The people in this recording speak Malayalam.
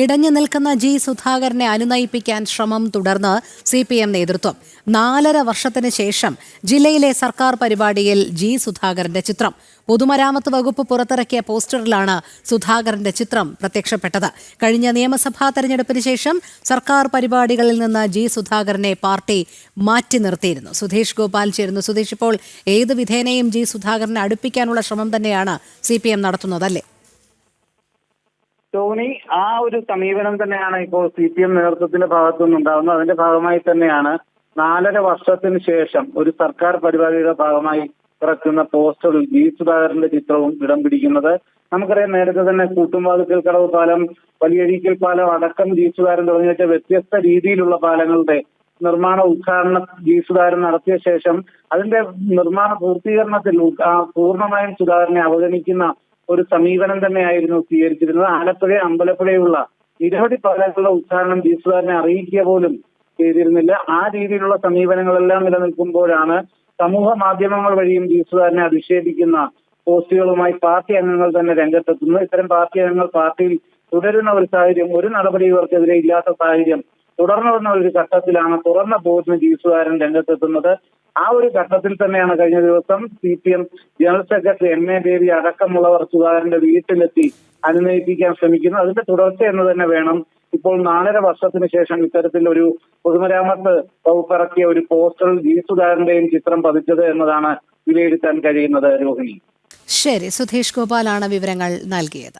ഇടഞ്ഞു നിൽക്കുന്ന ജി സുധാകരനെ അനുനയിപ്പിക്കാൻ ശ്രമം തുടർന്ന് CPM നേതൃത്വം. 4.5 വർഷത്തിന് ശേഷം ജില്ലയിലെ സർക്കാർ പരിപാടിയിൽ ജി സുധാകരന്റെ ചിത്രം. പൊതുമരാമത്ത് വകുപ്പ് പുറത്തിറക്കിയ പോസ്റ്ററിലാണ് സുധാകരന്റെ ചിത്രം പ്രത്യക്ഷപ്പെട്ടത്. കഴിഞ്ഞ നിയമസഭാ തെരഞ്ഞെടുപ്പിന് ശേഷം സർക്കാർ പരിപാടികളിൽ നിന്ന് ജി സുധാകരനെ പാർട്ടി മാറ്റി നിർത്തിയിരുന്നു. സുധീഷ് ഗോപാൽ ചേരുന്നു. സുധീഷ്, ഇപ്പോൾ ഏത് വിധേനയും ജി സുധാകരനെ അടുപ്പിക്കാനുള്ള ശ്രമം തന്നെയാണ് CPM നടത്തുന്നതല്ലേ? ടോണി, ആ ഒരു സമീപനം തന്നെയാണ് ഇപ്പോൾ CPM നേതൃത്വത്തിന്റെ ഭാഗത്തുനിന്നുണ്ടാകുന്നത്. അതിന്റെ ഭാഗമായി തന്നെയാണ് 4.5 വർഷത്തിന് ശേഷം ഒരു സർക്കാർ പരിപാടിയുടെ ഭാഗമായി ഇറക്കുന്ന പോസ്റ്ററിൽ ജി സുധാകരന്റെ ചിത്രവും ഇടം പിടിക്കുന്നത്. നമുക്കറിയാം, നേരത്തെ തന്നെ കൂട്ടുംവാതുക്കൽ കടവ് പാലം, വലിയഴീക്കൽ പാലം അടക്കം ജി സുധാകരൻ തുടങ്ങിയ വ്യത്യസ്ത രീതിയിലുള്ള പാലങ്ങളുടെ നിർമ്മാണ ഉദ്ഘാടനം ജി സുധാകരൻ നടത്തിയ ശേഷം അതിന്റെ നിർമ്മാണ പൂർത്തീകരണത്തിൽ പൂർണ്ണമായും സുധാകരനെ അവഗണിക്കുന്ന ഒരു സമീപനം തന്നെയായിരുന്നു സ്വീകരിച്ചിരുന്നത്. ആലപ്പുഴ, അമ്പലപ്പുഴയുള്ള നിരവധി പാലങ്ങളുടെ ഉദ്ഘാടനം ജി സുധാകരനെ അറിയിക്കുക പോലും ചെയ്തിരുന്നില്ല. ആ രീതിയിലുള്ള സമീപനങ്ങളെല്ലാം നിലനിൽക്കുമ്പോഴാണ് സമൂഹ മാധ്യമങ്ങൾ വഴിയും ജി സുധാകരനെ അധിക്ഷേപിക്കുന്ന പോസ്റ്റുകളുമായി പാർട്ടി അംഗങ്ങൾ തന്നെ രംഗത്തെത്തുന്നത്. ഇത്തരം പാർട്ടി അംഗങ്ങൾ പാർട്ടിയിൽ തുടരുന്ന ഒരു സാഹചര്യം, ഒരു നടപടി ഇവർക്കെതിരെ ഇല്ലാത്ത സാഹചര്യം തുടർന്നു വന്ന ഒരു ഘട്ടത്തിലാണ് തുറന്ന പോരിന് ജി സുധാകരൻ രംഗത്തെത്തുന്നത്. ആ ഒരു ഘട്ടത്തിൽ തന്നെയാണ് കഴിഞ്ഞ ദിവസം CPM general secretary MA baby അടക്കമുള്ളവർ സുധാകരന്റെ വീട്ടിലെത്തി അനുനയിപ്പിക്കാൻ ശ്രമിക്കുന്നത്. അതിന്റെ തുടർച്ച എന്ന് തന്നെ വേണം ഇപ്പോൾ 4.5 വർഷത്തിന് ശേഷം ഇത്തരത്തിൽ ഒരു പൊതുമരാമത്ത് വകുപ്പിറക്കിയ ഒരു പോസ്റ്ററിൽ ജി സുധാകരന്റെയും ചിത്രം പതിച്ചത് എന്നതാണ് വിലയിരുത്താൻ കഴിയുന്നത്. രോഹിണി, ശരി, സുധീഷ് ഗോപാലാണ് വിവരങ്ങൾ നൽകിയത്.